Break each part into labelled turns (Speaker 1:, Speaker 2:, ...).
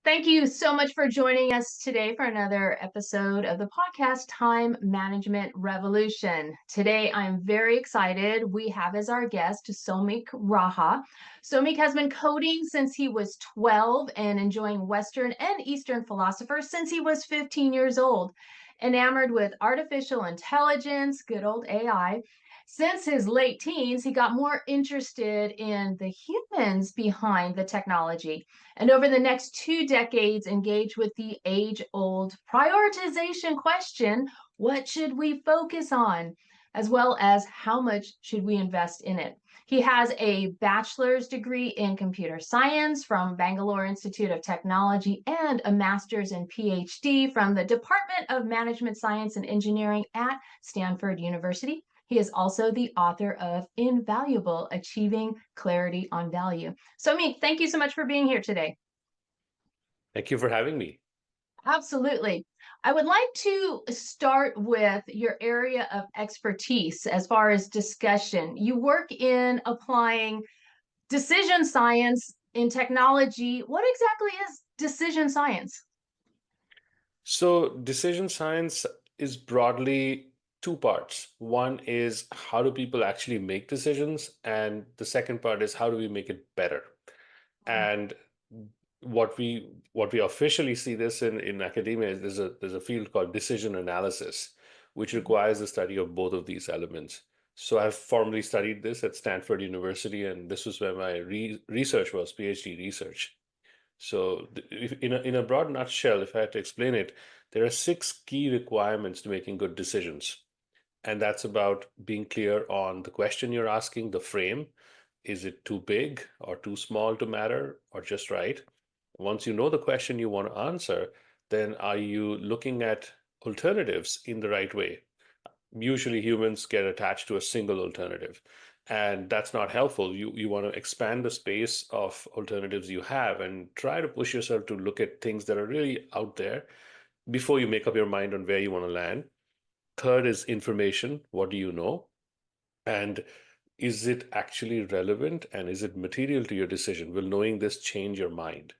Speaker 1: Thank you so much for joining us today for another episode of the podcast Time Management Revolution. Today, I'm very excited. We have as our guest Somik Raha. Somik has been coding since he was 12 and enjoying Western and Eastern philosophers since he was 15 years old. Enamored with artificial intelligence, good old AI. Since his late teens, he got more interested in the humans behind the technology, and over the next 2 decades engage with the age-old prioritization question, what should we focus on, as well as how much should we invest in it. He has a bachelor's degree in computer science from Bangalore Institute of Technology and a master's and PhD from the Department of Management Science and Engineering at Stanford University. He is also the author of Invaluable: Achieving Clarity on Value. Somik, thank you so much for being here today.
Speaker 2: Thank you for having me.
Speaker 1: Absolutely. I would like to start with your area of expertise as far as discussion. You work in applying decision science in technology. What exactly is decision science?
Speaker 2: So, decision science is broadly two parts. One is how do people actually make decisions, and the second part is how do we make it better. And what we officially see this in academia is there's a field called decision analysis, which requires the study of both of these elements. So I've formally studied this at Stanford University, and this was where my research was, PhD research. So in a broad nutshell, if I had to explain it, there are six key requirements to making good decisions. And that's about being clear on the question you're asking, the frame. Is it too big or too small to matter or just right? Once you know the question you want to answer, then are you looking at alternatives in the right way? Usually humans get attached to a single alternative, and that's not helpful. You want to expand the space of alternatives you have and try to push yourself to look at things that are really out there before you make up your mind on where you want to land. Third is information. What do you know? And is it actually relevant, and is it material to your decision? Will knowing this change your mind?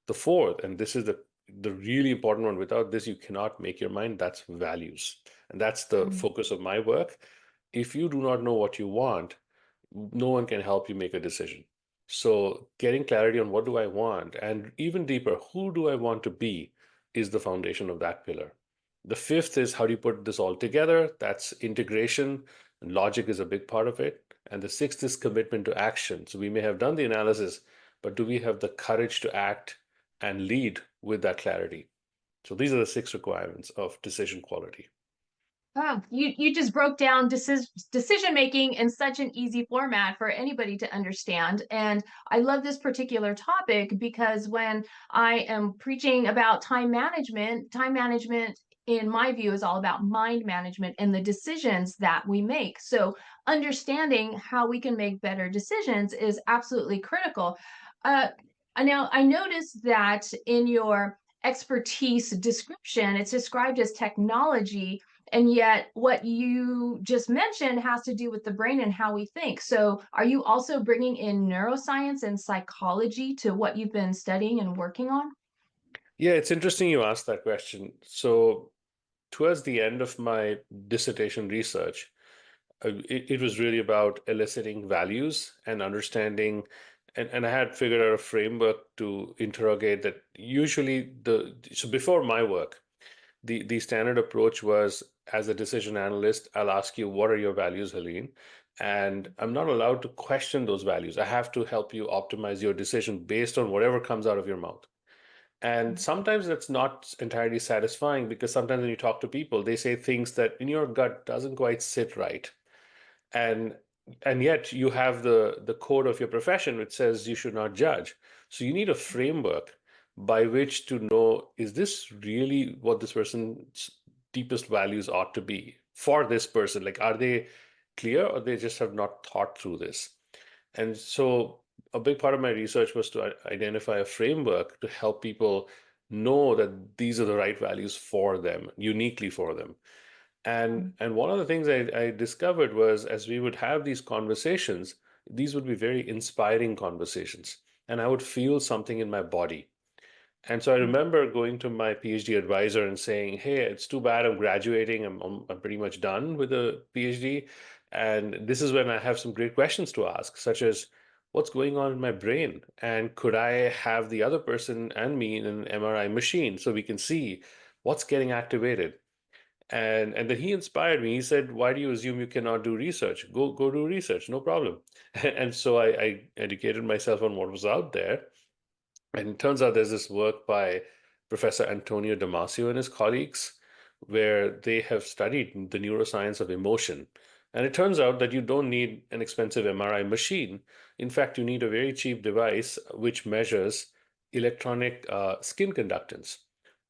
Speaker 2: The fourth, and this is the really important one, without this you cannot make your mind, that's values. And that's the focus of my work. If you do not know what you want, no one can help you make a decision. So getting clarity on what do I want, and even deeper, who do I want to be, is the foundation of that pillar. The fifth is how do you put this all together? That's integration. And logic is a big part of it. And the sixth is commitment to action. So we may have done the analysis, but do we have the courage to act and lead with that clarity? So these are the six requirements of decision quality.
Speaker 1: Oh, you just broke down decision making in such an easy format for anybody to understand. And I love this particular topic because when I am preaching about time management, in my view, is all about mind management and the decisions that we make. So understanding how we can make better decisions is absolutely critical. Uh, Now, I noticed that in your expertise description, it's described as technology, and yet what you just mentioned has to do with the brain and how we think. So are you also bringing in neuroscience and psychology to what you've been studying and working on?
Speaker 2: Yeah, it's interesting you asked that question. So towards the end of my dissertation research, it was really about eliciting values and understanding, and I had figured out a framework to interrogate that. Usually so before my work, the standard approach was, as a decision analyst, I'll ask you, what are your values, Helene? And I'm not allowed to question those values. I have to help you optimize your decision based on whatever comes out of your mouth. And sometimes that's not entirely satisfying, because sometimes when you talk to people, they say things that in your gut doesn't quite sit right. And yet you have the code of your profession which says you should not judge. So you need a framework by which to know, is this really what this person's deepest values ought to be for this person? Like, are they clear, or they just have not thought through this? And so a big part of my research was to identify a framework to help people know that these are the right values for them, uniquely for them. And one of the things I discovered was, as we would have these conversations, these would be very inspiring conversations, and I would feel something in my body. And so I remember going to my PhD advisor and saying, "Hey, it's too bad I'm graduating. I'm pretty much done with the PhD. And this is when I have some great questions to ask, such as what's going on in my brain? And could I have the other person and me in an MRI machine so we can see what's getting activated?" And then he inspired me. He said, "Why do you assume you cannot do research? Go do research, no problem." And so I educated myself on what was out there. And it turns out there's this work by Professor Antonio Damasio and his colleagues where they have studied the neuroscience of emotion. And it turns out that you don't need an expensive MRI machine. In fact, you need a very cheap device which measures electronic skin conductance.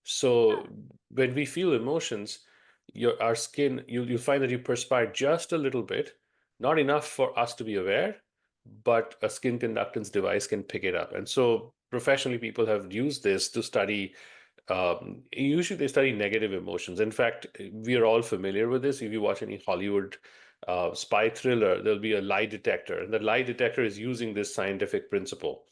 Speaker 2: So when we feel emotions, our skin, you'll find that you perspire just a little bit, not enough for us to be aware, but a skin conductance device can pick it up. And so professionally, people have used this to study. Usually, they study negative emotions. In fact, we are all familiar with this. If you watch any Hollywood spy thriller, there'll be a lie detector, and the lie detector is using this scientific principle.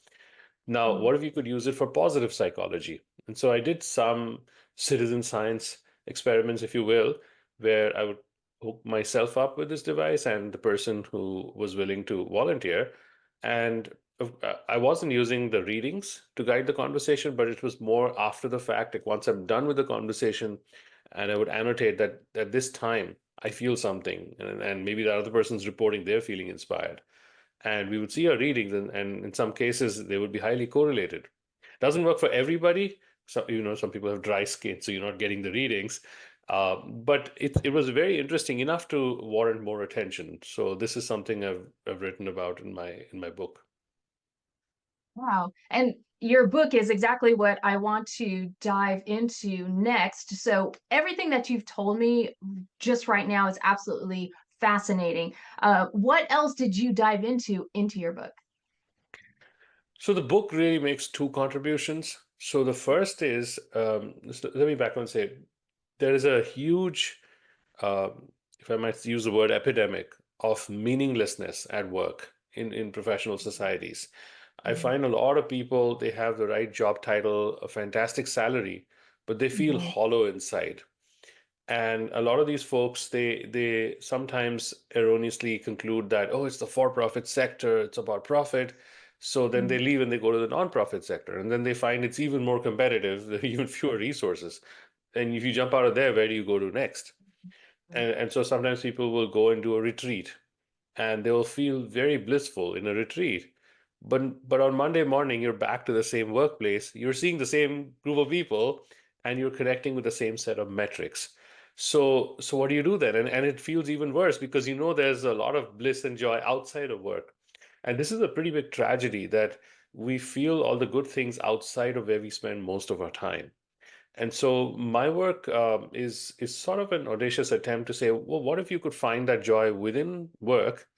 Speaker 2: Now,
Speaker 1: Mhm.
Speaker 2: what if you could use it for positive psychology? And so I did some citizen science experiments, if you will, where I would hook myself up with this device and the person who was willing to volunteer. And I wasn't using the readings to guide the conversation, but it was more after the fact. Like once I'm done with the conversation, and I would annotate that at this time I feel something, and maybe the other person's reporting they're feeling inspired, and we would see our readings, and in some cases they would be highly correlated. Doesn't work for everybody. So some people have dry skin, so you're not getting the readings. But it was very interesting enough to warrant more attention. So this is something I've written about in my book.
Speaker 1: Wow. And your book is exactly what I want to dive into next. So, everything that you've told me just right now is absolutely fascinating. What else did you dive into your book?
Speaker 2: So the book really makes two contributions. So the first is, let me back and say, there is a huge, if I might use the word epidemic, of meaninglessness at work in professional societies. I
Speaker 1: Mhm.
Speaker 2: find a lot of people, they have the right job title, a fantastic salary, but they feel
Speaker 1: Mhm.
Speaker 2: hollow inside. And a lot of these folks, they sometimes erroneously conclude that, oh, it's the for-profit sector, it's about profit. So then they
Speaker 1: Mhm.
Speaker 2: leave and they go to the non-profit sector. And then they find it's even more competitive, there are even fewer resources. And if you jump out of there, where do you go to next? And so sometimes people will go and do a retreat and they will feel very blissful in a retreat. But on Monday morning, you're back to the same workplace. You're seeing the same group of people, and you're connecting with the same set of metrics. So what do you do then? And it feels even worse because there's a lot of bliss and joy outside of work. And this is a pretty big tragedy that we feel all the good things outside of where we spend most of our time. And so my work is sort of an audacious attempt to say, well, what if you could find that joy within work?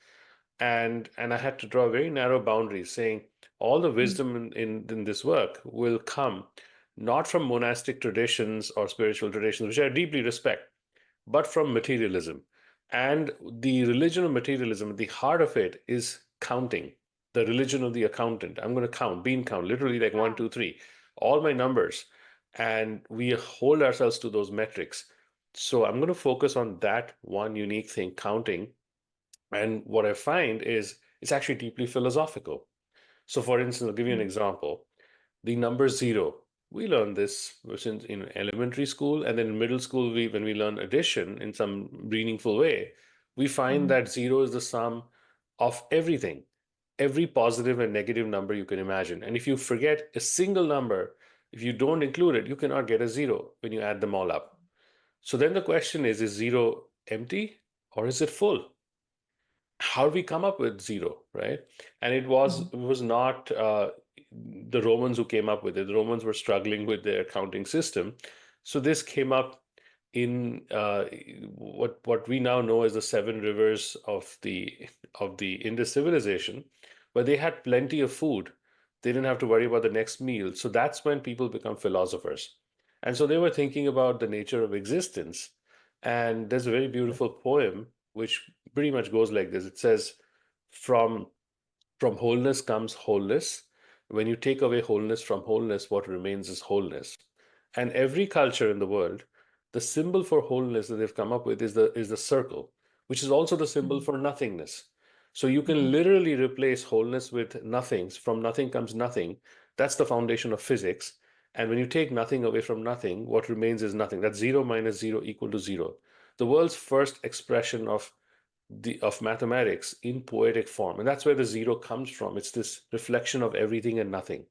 Speaker 2: And I had to draw very narrow boundaries, saying all the
Speaker 1: Mhm.
Speaker 2: wisdom in this work will come not from monastic traditions or spiritual traditions, which I deeply respect, but from materialism. And the religion of materialism, at the heart of it is counting, the religion of the accountant. I'm going to count, bean count, literally like one,
Speaker 1: Wow.
Speaker 2: two, three, all my numbers. And we hold ourselves to those metrics. So I'm going to focus on that one unique thing, counting. And what I find is it's actually deeply philosophical. So, for instance, I'll give you an
Speaker 1: Mhm.
Speaker 2: example. The number zero. We learn this since in elementary school, and then in middle school, when we learn addition in some meaningful way, we find
Speaker 1: Mhm.
Speaker 2: that zero is the sum of everything, every positive and negative number you can imagine. And if you forget a single number, if you don't include it, you cannot get a zero when you add them all up. So then the question is zero empty or is it full? How do we come up with zero, right? And it was not the Romans who came up with it. The Romans were struggling with their counting system, so this came up in what we now know as the seven rivers of the Indus civilization, where they had plenty of food. They didn't have to worry about the next meal. So that's when people become philosophers, and so they were thinking about the nature of existence. And there's a very beautiful poem which pretty much goes like this. It says, from from wholeness comes wholeness, When you take away wholeness from wholeness, what remains is wholeness. And every culture in the world, the symbol for wholeness that they've come up with is the circle, which is also the symbol
Speaker 1: Mhm.
Speaker 2: for nothingness. So you can
Speaker 1: Mhm.
Speaker 2: literally replace wholeness with nothings. From nothing comes nothing. That's the foundation of physics. And when you take nothing away from nothing, what remains is nothing. That's zero minus zero equal to zero. The world's first expression of mathematics in poetic form. And that's where the zero comes from. It's this reflection of everything and nothing.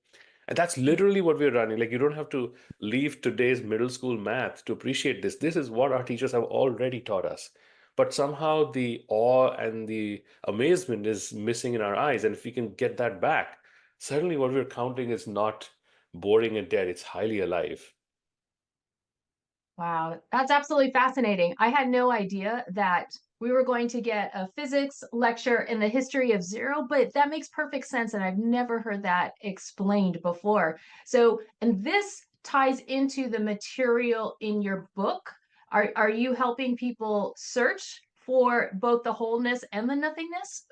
Speaker 2: And that's literally what we're running. Like, you don't have to leave today's middle school math to appreciate this. This is what our teachers have already taught us. But somehow the awe and the amazement is missing in our eyes. And if we can get that back, suddenly what we're counting is not boring and dead, it's highly alive.
Speaker 1: Wow, that's absolutely fascinating. I had no idea that we were going to get a physics lecture in the history of zero, but that makes perfect sense. And I've never heard that explained before. So, and this ties into the material in your book. Are you helping people search for both the wholeness and the nothingness?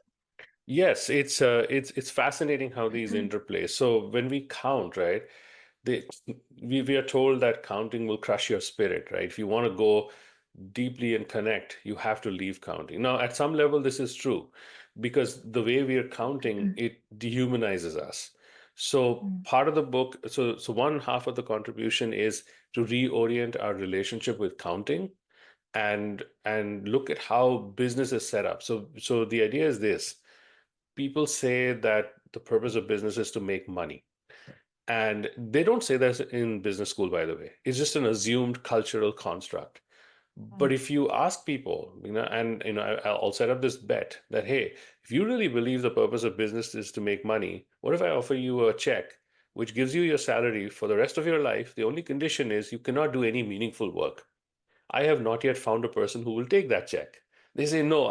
Speaker 2: Yes, it's fascinating how these interplay. So when we count, right, they we are told that counting will crush your spirit, right? If you want to go deeply and connect, you have to leave counting. Now, at some level, this is true because the way we are counting, it dehumanizes us. So part of the book, so one half of the contribution is to reorient our relationship with counting and look at how business is set up. So the idea is this: people say that the purpose of business is to make money. And they don't say that in business school, by the way. It's just an assumed cultural construct. But if you ask people, and I'll set up this bet that, hey, if you really believe the purpose of business is to make money, what if I offer you a check which gives you your salary for the rest of your life? The only condition is you cannot do any meaningful work. I have not yet found a person who will take that check. They say, no,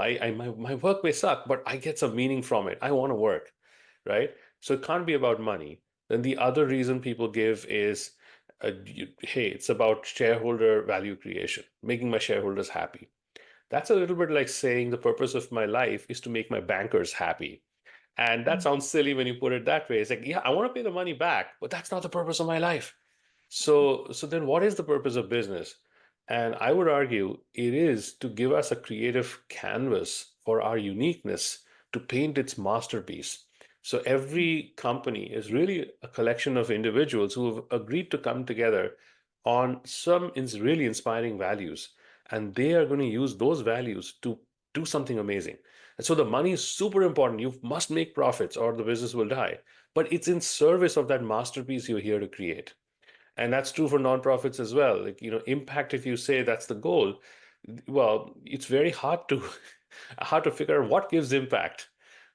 Speaker 2: my work may suck, but I get some meaning from it. I want to work, right? So it can't be about money. Then the other reason people give is, hey, it's about shareholder value creation, making my shareholders happy. That's a little bit like saying the purpose of my life is to make my bankers happy. And that sounds silly when you put it that way. It's like, yeah, I want to pay the money back, but that's not the purpose of my life. So then what is the purpose of business? And I would argue it is to give us a creative canvas for our uniqueness to paint its masterpiece. So every company is really a collection of individuals who have agreed to come together on some really inspiring values. And they are going to use those values to do something amazing. And so the money is super important. You must make profits or the business will die. But it's in service of that masterpiece you're here to create. And that's true for nonprofits as well. Like, impact, if you say that's the goal, well, it's very hard to hard to figure out what gives impact.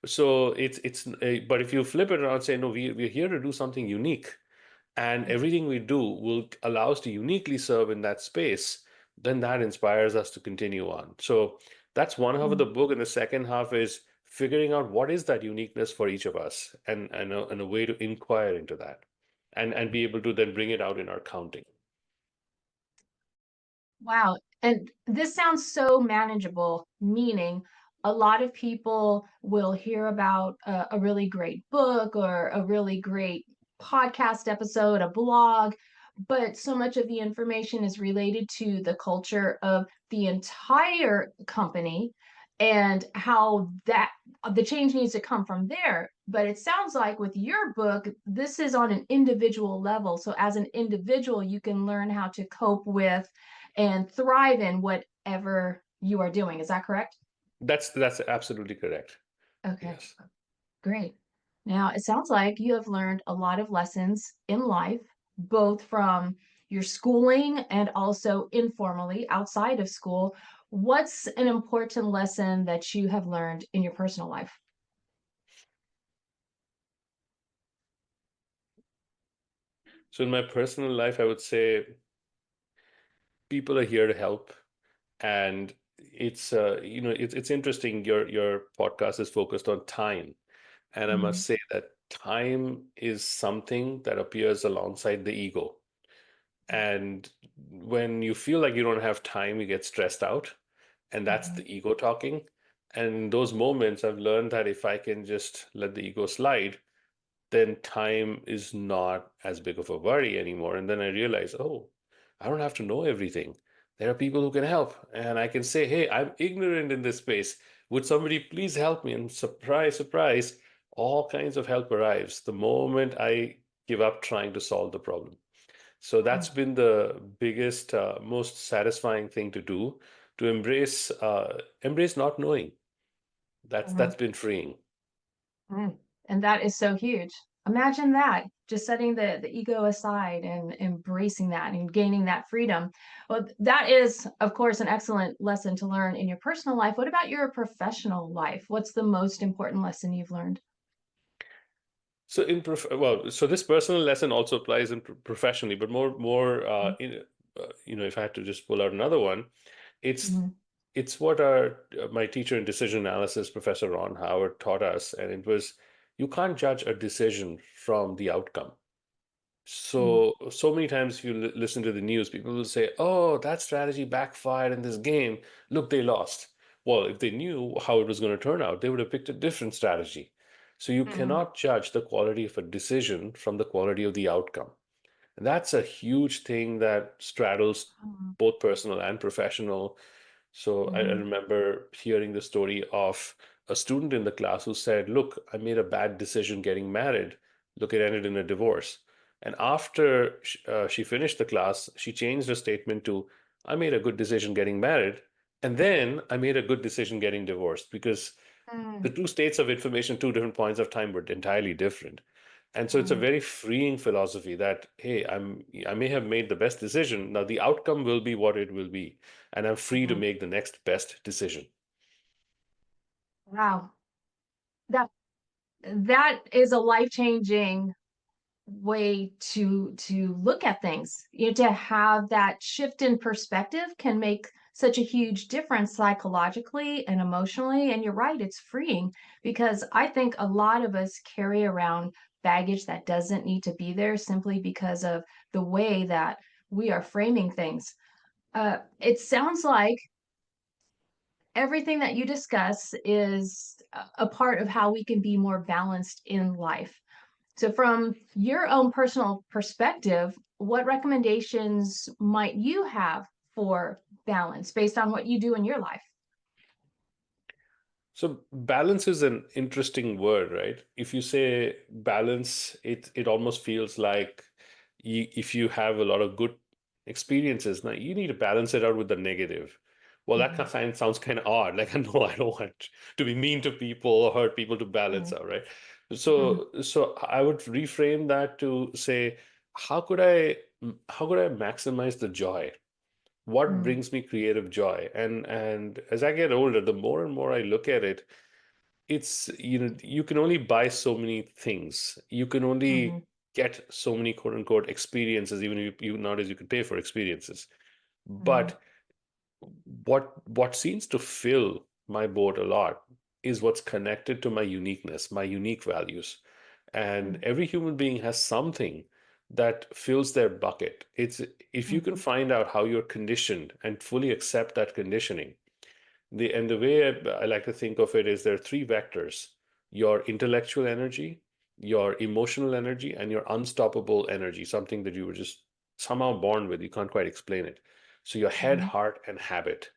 Speaker 2: So but if you flip it around and say, no, we're here to do something unique, and everything we do will allow us to uniquely serve in that space, then that inspires us to continue on. So that's one half of the book, and the second half is figuring out what is that uniqueness for each of us, and a way to inquire into that, and be able to then bring it out in our counting.
Speaker 1: Wow. And this sounds so manageable, meaning a lot of people will hear about a really great book or a really great podcast episode, a blog, but so much of the information is related to the culture of the entire company and how that the change needs to come from there. But it sounds like with your book, this is on an individual level. So as an individual, you can learn how to cope with and thrive in whatever you are doing. Is that correct?
Speaker 2: That's absolutely correct.
Speaker 1: Okay,
Speaker 2: Yes.
Speaker 1: great. Now, it sounds like you have learned a lot of lessons in life, both from your schooling and also informally outside of school. What's an important lesson that you have learned in your personal life?
Speaker 2: So in my personal life, I would say people are here to help, and it's interesting. Your podcast is focused on time, and I must
Speaker 1: Mhm,
Speaker 2: say that time is something that appears alongside the ego. And when you feel like you don't have time, you get stressed out, and that's
Speaker 1: mhm,
Speaker 2: the ego talking. And in those moments, I've learned that if I can just let the ego slide, then time is not as big of a worry anymore. And then I realize, oh, I don't have to know everything. There are people who can help. And I can say, hey, I'm ignorant in this space. Would somebody please help me? And surprise, surprise, all kinds of help arrives the moment I give up trying to solve the problem. So
Speaker 1: Mm,
Speaker 2: that's been the biggest, most satisfying thing to do, to embrace not knowing. That's
Speaker 1: mhm,
Speaker 2: been freeing.
Speaker 1: mm. And that is so huge. Imagine that, just setting the ego aside and embracing that and gaining that freedom. Well, that is, of course, an excellent lesson to learn in your personal life. What about your professional life? What's the most important lesson you've learned?
Speaker 2: So so this personal lesson also applies in professionally, but more
Speaker 1: Mm,
Speaker 2: if I had to just pull out another one, it's
Speaker 1: mhm,
Speaker 2: it's what our my teacher in decision analysis, Professor Ron Howard, taught us, and it was you can't judge a decision from the outcome.
Speaker 1: mm,
Speaker 2: So many times if you listen to the news, people will say, "Oh, that strategy backfired in this game. Look, they lost." Well, if they knew how it was going to turn out, they would have picked a different strategy. So you
Speaker 1: mhm,
Speaker 2: cannot judge the quality of a decision from the quality of the outcome. And that's a huge thing that straddles
Speaker 1: mhm,
Speaker 2: both personal and professional. So I
Speaker 1: mhm,
Speaker 2: remember hearing the story of a student in the class who said, "Look, I made a bad decision getting married. Look, it ended in a divorce." And after she finished the class, she changed her statement to, "I made a good decision getting married. And then I made a good decision getting divorced," because the
Speaker 1: mm,
Speaker 2: two states of information, two different points of time were entirely different. And so it's a
Speaker 1: mm,
Speaker 2: very freeing philosophy that, hey, I may have made the best decision. Now the outcome will be what it will be, and I'm free to
Speaker 1: mhm.
Speaker 2: make the next best decision.
Speaker 1: Wow. That that is a life-changing way to look at things. You know, to have that shift in perspective can make such a huge difference psychologically and emotionally. And you're right, it's freeing because I think a lot of us carry around baggage that doesn't need to be there simply because of the way that we are framing things. It sounds like everything that you discuss is a part of how we can be more balanced in life. So, from your own personal perspective, what recommendations might you have for balance based on what you do in your life?
Speaker 2: So balance is an interesting word, right? If you say balance, it almost feels like if you have a lot of good experiences, now you need to balance it out with the negative. Well, that
Speaker 1: Mhm,
Speaker 2: sounds kind of odd. Like, I know I don't want to be mean to people or hurt people to balance
Speaker 1: mhm,
Speaker 2: out, right?
Speaker 1: mhm,
Speaker 2: So I would reframe that to say, how could I maximize the joy? What
Speaker 1: mhm,
Speaker 2: brings me creative joy? And as I get older, the more and more I look at it, it's you can only buy so many things. You can
Speaker 1: mhm,
Speaker 2: only get so many quote unquote experiences, even if you nowadays you can pay for experiences.
Speaker 1: mhm,
Speaker 2: But what seems to fill my boat a lot is what's connected to my uniqueness, my unique values. And
Speaker 1: mhm,
Speaker 2: every human being has something that fills their bucket. It's if you can
Speaker 1: mhm,
Speaker 2: find out how you're conditioned and fully accept that conditioning, the way I like to think of it is there are three vectors: your intellectual energy, your emotional energy, and your unstoppable energy, something that you were just somehow born with. You can't quite explain it. So your head,
Speaker 1: mhm,
Speaker 2: heart, and habit.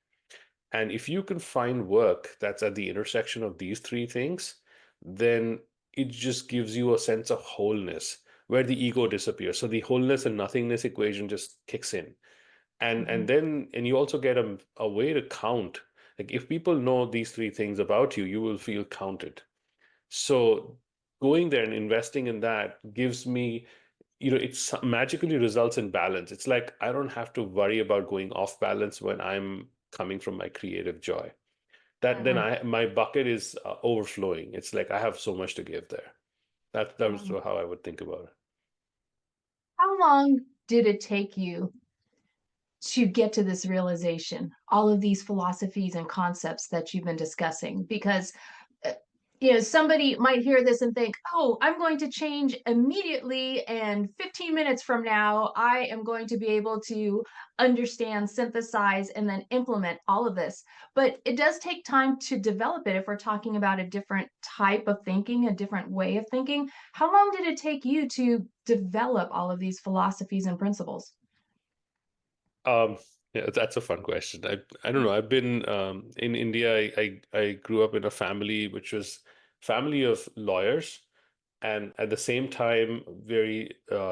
Speaker 2: And if you can find work that's at the intersection of these three things, then it just gives you a sense of wholeness where the ego disappears. So the wholeness and nothingness equation just kicks in.
Speaker 1: mhm,
Speaker 2: And you also get a way to count. Like, if people know these three things about you, you will feel counted. So going there and investing in that gives me, it's magically results in balance. It's like I don't have to worry about going off balance when I'm coming from my creative joy. That then
Speaker 1: mhm,
Speaker 2: I my bucket is overflowing. It's like I have so much to give there. That was
Speaker 1: mhm.
Speaker 2: how I would think about it.
Speaker 1: How long did it take you to get to this realization, all of these philosophies and concepts that you've been discussing? Because uh, somebody might hear this and think, oh, I'm going to change immediately. And 15 minutes from now, I am going to be able to understand, synthesize, and then implement all of this. But it does take time to develop it if we're talking about a different type of thinking, a different way of thinking. How long did it take you to develop all of these philosophies and principles?
Speaker 2: Um, yeah, that's a fun question. I don't know. I've been in India. I grew up in a family which was family of lawyers, and at the same time very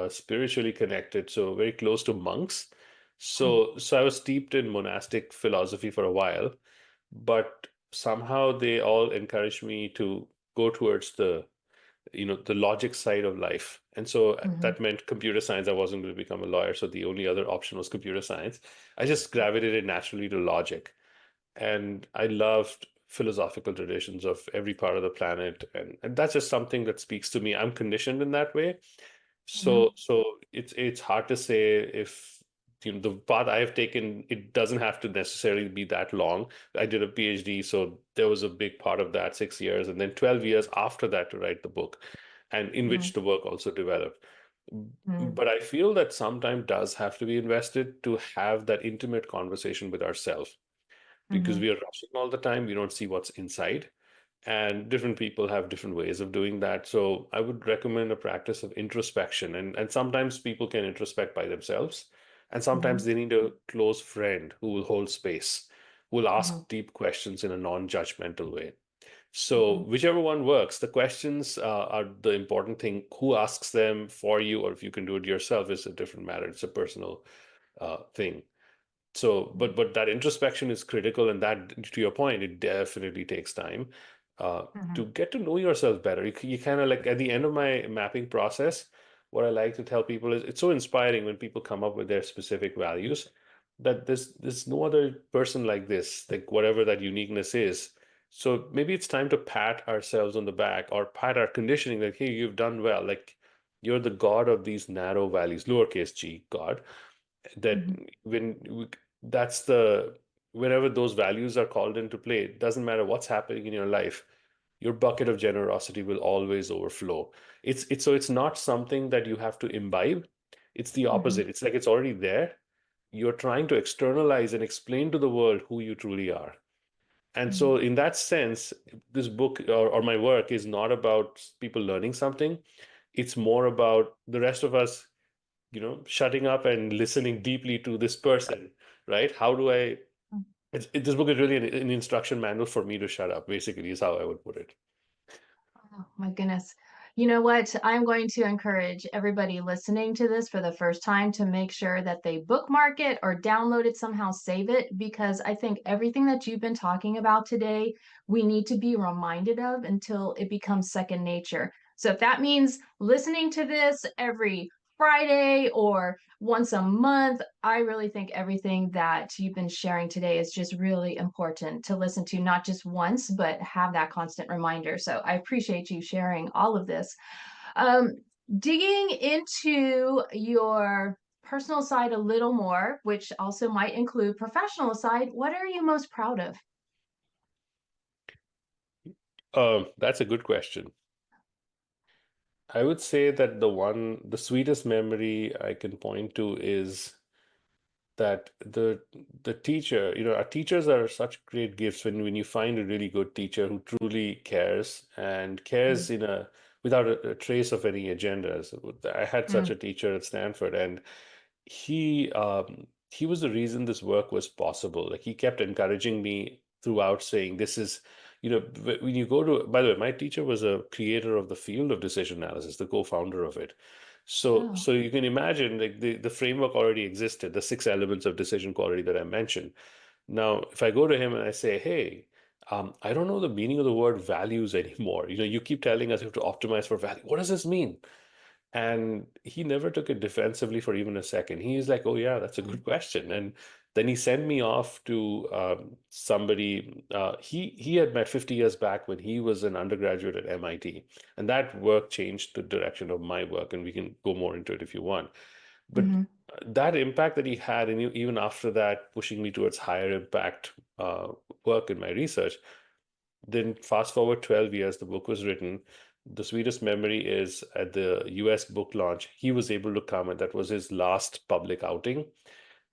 Speaker 2: spiritually connected, so very close to monks. So I was steeped in monastic philosophy for a while, but somehow they all encouraged me to go towards the logic side of life. And so
Speaker 1: Mm-hmm.
Speaker 2: that meant computer science. I wasn't going to become a lawyer, so the only other option was computer science. I just gravitated naturally to logic. And I loved philosophical traditions of every part of the planet. And that's just something that speaks to me. I'm conditioned in that way.
Speaker 1: Mm-hmm.
Speaker 2: So it's hard to say if the path I have taken, it doesn't have to necessarily be that long. I did a PhD, so there was a big part of that, 6 years, and then 12 years after that to write the book, and in which the work also developed.
Speaker 1: Mm-hmm.
Speaker 2: But I feel that some time does have to be invested to have that intimate conversation with ourselves, because
Speaker 1: Mm-hmm.
Speaker 2: we are rushing all the time. We don't see what's inside. And different people have different ways of doing that. So I would recommend a practice of introspection. And sometimes people can introspect by themselves. And
Speaker 1: Mm-hmm.
Speaker 2: sometimes they need a close friend who will hold space, who will
Speaker 1: Mm-hmm.
Speaker 2: ask deep questions in a non-judgmental way. So
Speaker 1: Mm-hmm.
Speaker 2: whichever one works, the questions are the important thing. Who asks them for you, or if you can do it yourself, is a different matter. It's a personal thing. So, but that introspection is critical, and that, to your point, it definitely takes time
Speaker 1: Mm-hmm.
Speaker 2: to get to know yourself better. You kind of like at the end of my mapping process, what I like to tell people is it's so inspiring when people come up with their specific values that there's no other person like this, like whatever that uniqueness is. So maybe it's time to pat ourselves on the back or pat our conditioning like, hey, you've done well. Like you're the God of these narrow values, lowercase g, God, that
Speaker 1: Mm-hmm.
Speaker 2: when that's the whenever those values are called into play, it doesn't matter what's happening in your life, your bucket of generosity will always overflow. It's not something that you have to imbibe. It's the
Speaker 1: Mm-hmm.
Speaker 2: opposite. It's like it's already there. You're trying to externalize and explain to the world who you truly are. And
Speaker 1: Mm-hmm.
Speaker 2: so in that sense, this book or my work is not about people learning something. It's more about the rest of us shutting up and listening deeply to this person, right? How do I? This book is really an instruction manual for me to shut up. Basically, is how I would put it.
Speaker 1: Oh my goodness. You know what? I'm going to encourage everybody listening to this for the first time to make sure that they bookmark it or download it somehow, save it, because I think everything that you've been talking about today, we need to be reminded of until it becomes second nature. So if that means listening to this every Friday or once a month, I really think everything that you've been sharing today is just really important to listen to, not just once, but have that constant reminder. So I appreciate you sharing all of this. Um, Digging into your personal side a little more, which also might include professional side, what are you most proud of?
Speaker 2: That's a good question. I would say that the sweetest memory I can point to is that the teacher, our teachers are such great gifts when you find a really good teacher who truly cares and cares in a without a trace of any agendas. I had such
Speaker 1: Mm-hmm.
Speaker 2: a teacher at Stanford, and he was the reason this work was possible. Like he kept encouraging me throughout, saying, "This is." When you go to, by the way, my teacher was a creator of the field of decision analysis, the co-founder of it.
Speaker 1: Oh.
Speaker 2: So you can imagine like the framework already existed, the six elements of decision quality that I mentioned. Now, if I go to him and I say, hey, I don't know the meaning of the word values anymore. You keep telling us you have to optimize for value. What does this mean? And he never took it defensively for even a second. He's like, oh, yeah, that's a good question. And then he sent me off to somebody he had met 50 years back when he was an undergraduate at MIT. And that work changed the direction of my work. And we can go more into it if you want. But
Speaker 1: Mm-hmm.
Speaker 2: that impact that he had, and even after that, pushing me towards higher impact work in my research, Then fast forward 12 years, the book was written. The sweetest memory is at the US book launch, he was able to come, and that was his last public outing.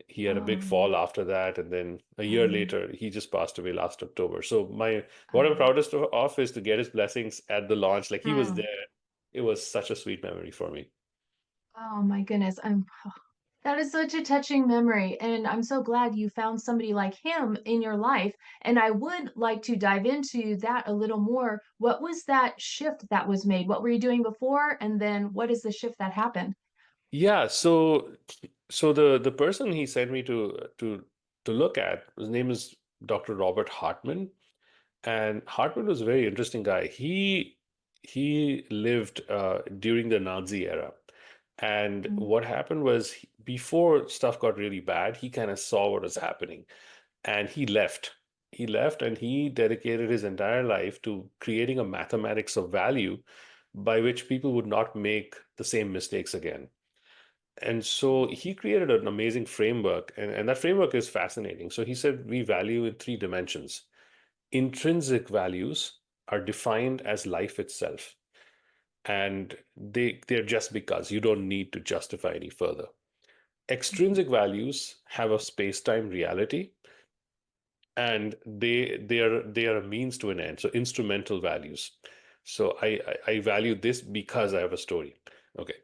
Speaker 2: He had a big
Speaker 1: Um,
Speaker 2: fall after that, and then a year
Speaker 1: um,
Speaker 2: later, he just passed away last October. So my what I'm
Speaker 1: um,
Speaker 2: proudest of is to get his blessings at the launch. Like he was
Speaker 1: mm.
Speaker 2: there. It was such a sweet memory for me.
Speaker 1: Oh my goodness. That is such a touching memory. And I'm so glad you found somebody like him in your life. And I would like to dive into that a little more. What was that shift that was made? What were you doing before? And then what is the shift that happened?
Speaker 2: Yeah, so the person he sent me to look at, his name is Dr. Robert Hartman, and Hartman was a very interesting guy. He lived during the Nazi era, and
Speaker 1: Mm,
Speaker 2: what happened was before stuff got really bad, he kind of saw what was happening, and he left. He left, and he dedicated his entire life to creating a mathematics of value by which people would not make the same mistakes again. And so he created an amazing framework, and that framework is fascinating. So he said we value in three dimensions. Intrinsic values are defined as life itself, and they're just because you don't need to justify any further.
Speaker 1: mm,
Speaker 2: Extrinsic values have a space-time reality, and they are a means to an end, so instrumental values. So I value this because I have a story. Okay.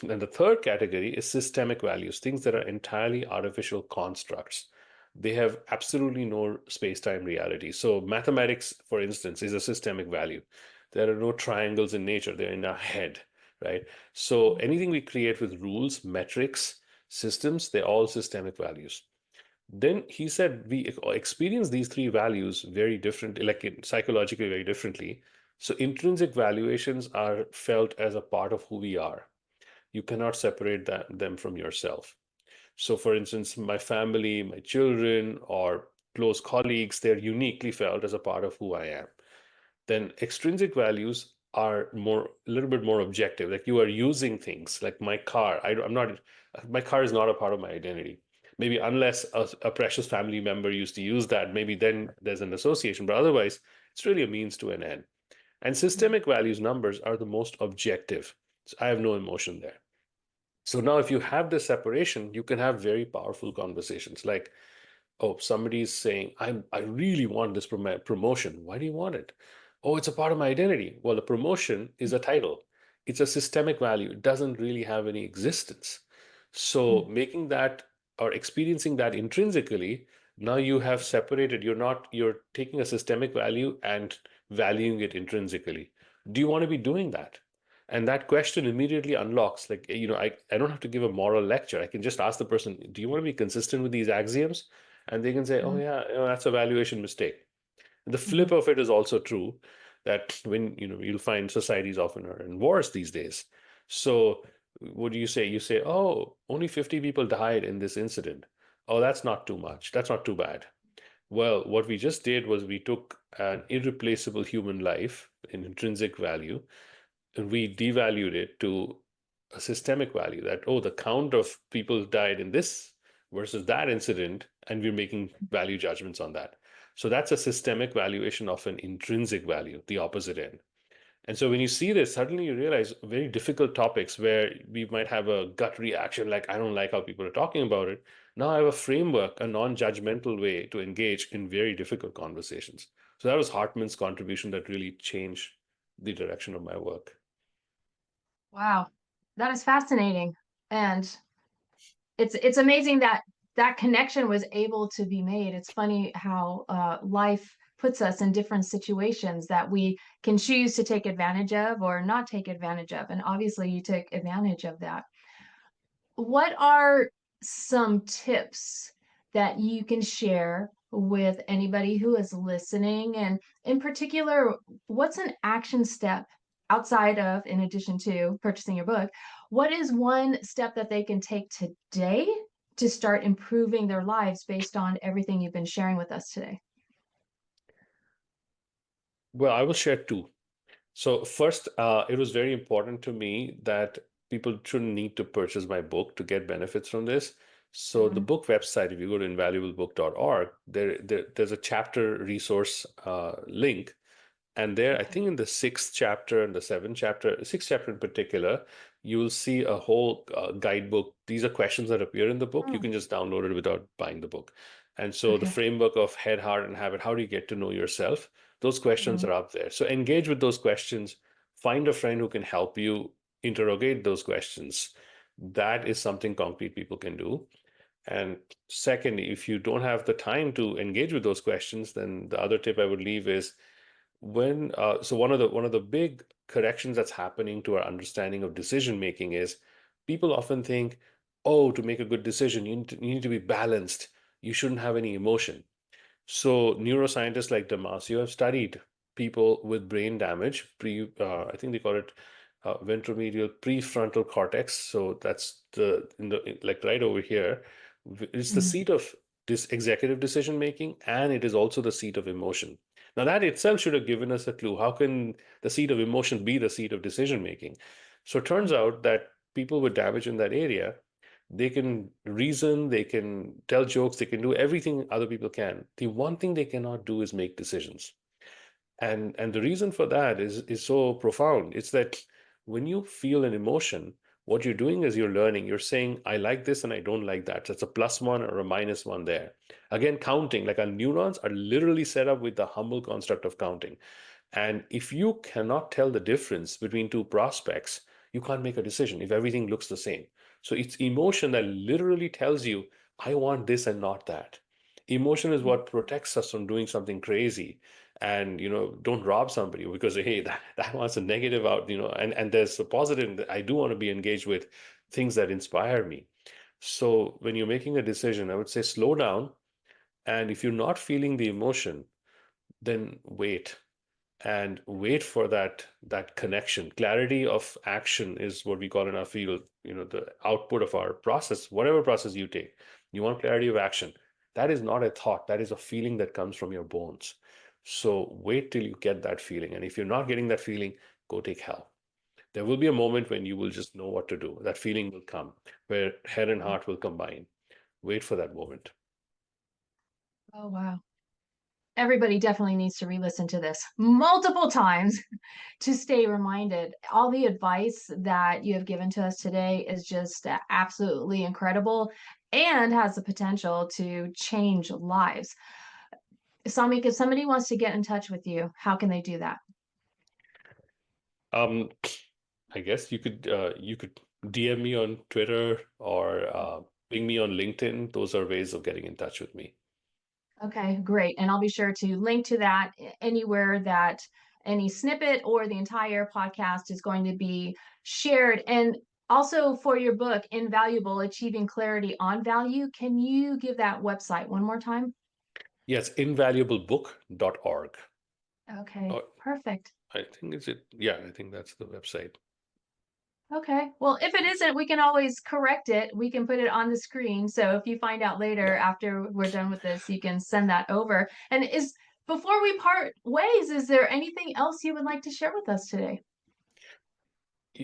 Speaker 2: And the third category is systemic values, things that are entirely artificial constructs. They have absolutely no space-time reality. So mathematics, for instance, is a systemic value. There are no triangles in nature, they're in our head, right? So anything we create with rules, metrics, systems, they're all systemic values. Then he said we experience these three values very differently, like psychologically very differently. So intrinsic valuations are felt as a part of who we are. You cannot separate them from yourself. So, for instance, my family, my children, or close colleagues, they're uniquely felt as a part of who I am. Then extrinsic values are a little bit more objective. Like you are using things like my car. I'm not, my car is not a part of my identity. Maybe unless a precious family member used to use that, maybe then there's an association. But otherwise, it's really a means to an end. And
Speaker 1: mm,
Speaker 2: systemic values numbers are the most objective. So I have no emotion there. So now, if you have this separation, you can have very powerful conversations like, oh, somebody's saying, I really want this promotion. Why do you want it? Oh, it's a part of my identity. Well, the promotion is a title. It's a systemic value. It doesn't really have any existence. So
Speaker 1: mm,
Speaker 2: making that or experiencing that intrinsically, now you have separated. You're taking a systemic value and valuing it intrinsically. Do you want to be doing that? And that question immediately unlocks, like, I don't have to give a moral lecture. I can just ask the person, do you want to be consistent with these axioms? And they can say, oh
Speaker 1: mm,
Speaker 2: yeah, that's a valuation mistake. The
Speaker 1: mhm.
Speaker 2: flip of it is also true that when you'll find societies often are in wars these days. So what do you say? You say, oh, only 50 people died in this incident. Oh, that's not too much. That's not too bad. Well, what we just did was we took an irreplaceable human life, an intrinsic value, and we devalued it to a systemic value that, oh, the count of people died in this versus that incident, and we're making value judgments on that. So that's a systemic valuation of an intrinsic value, the opposite end. And so when you see this, suddenly you realize very difficult topics where we might have a gut reaction, like, I don't like how people are talking about it. Now I have a framework, a non judgmental way to engage in very difficult conversations. So that was Hartman's contribution that really changed the direction of my work.
Speaker 1: Wow, that is fascinating. And it's amazing that that connection was able to be made. It's funny how life puts us in different situations that we can choose to take advantage of or not take advantage of. And obviously, you took advantage of that. What are some tips that you can share with anybody who is listening? And in particular, what's an action step outside of, in addition to purchasing your book, what is one step that they can take today to start improving their lives based on everything you've been sharing with us today?
Speaker 2: Well, I will share two. So first, it was very important to me that people shouldn't need to purchase my book to get benefits from this. So the
Speaker 1: Mhm.
Speaker 2: book website, if you go to invaluablebook.org, there's a chapter resource link And there, I
Speaker 1: Okay.
Speaker 2: think in the sixth chapter and the seventh chapter, sixth chapter in particular, you'll see a whole guidebook. These are questions that appear in the book. You
Speaker 1: Oh,
Speaker 2: can just download it without buying the book. And so the
Speaker 1: okay.
Speaker 2: framework of head, heart, and habit, how do you get to know yourself? Those questions
Speaker 1: Mhm.
Speaker 2: are up there. So engage with those questions. Find a friend who can help you interrogate those questions. That is something concrete people can do. And second, if you don't have the time to engage with those questions, then the other tip I would leave is when so one of the big corrections that's happening to our understanding of decision making is people often think, oh, to make a good decision, you need to be balanced. You shouldn't have any emotion. So neuroscientists like Damasio have studied people with brain damage, I think they call it ventromedial prefrontal cortex. So that's like right over here. It's the
Speaker 1: Mhm.
Speaker 2: seat of this executive decision making, and it is also the seat of emotion. Now that itself should have given us a clue. How can the seat of emotion be the seat of decision making? So it turns out that people with damage in that area, they can reason, they can tell jokes, they can do everything other people can. The one thing they cannot do is make decisions. And the reason for that is so profound. It's that when you feel an emotion, what you're doing is you're learning. You're saying, I like this and I don't like that. That's a plus one or a minus one there. Again, counting, like our neurons are literally set up with the humble construct of counting. And if you cannot tell the difference between two prospects, you can't make a decision if everything looks the same. So it's emotion that literally tells you, I want this and not that. Emotion is what protects us from doing something crazy. And don't rob somebody because hey, that wants a negative out, and there's a positive that I do want to be engaged with things that inspire me. So when you're making a decision, I would say slow down. And if you're not feeling the emotion, then wait for that connection. Clarity of action is what we call in our field, the output of our process, whatever process you take. You want clarity of action. That is not a thought, that is a feeling that comes from your bones. So wait till you get that feeling. And if you're not getting that feeling, go take help. There will be a moment when you will just know what to do. That feeling will come where head and heart will combine. Wait for that moment.
Speaker 1: Oh, wow. Everybody definitely needs to re-listen to this multiple times to stay reminded. All the advice that you have given to us today is just absolutely incredible and has the potential to change lives. Samik, if somebody wants to get in touch with you, how can they do that?
Speaker 2: Um, I guess you could DM me on Twitter or ping me on LinkedIn. Those are ways of getting in touch with me.
Speaker 1: Okay, great. And I'll be sure to link to that anywhere that any snippet or the entire podcast is going to be shared. And also for your book, Invaluable: Achieving Clarity on Value, can you give that website one more time?
Speaker 2: Yes, invaluablebook.org.
Speaker 1: Okay,
Speaker 2: Oh,
Speaker 1: perfect.
Speaker 2: I think it's it. Yeah, I think that's the website.
Speaker 1: Okay. Well, if it isn't, we can always correct it. We can put it on the screen. So if you find out later
Speaker 2: Yeah.
Speaker 1: after we're done with this, you can send that over. And before we part ways, is there anything else you would like to share with us today?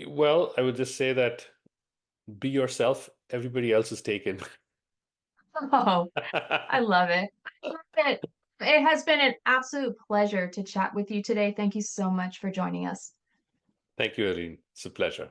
Speaker 2: Well, I would just say that be yourself. Everybody else is taken.
Speaker 1: Oh, I love it. I love it. It has been an absolute pleasure to chat with you today. Thank you so much for joining us.
Speaker 2: Thank you, Helene. It's a pleasure.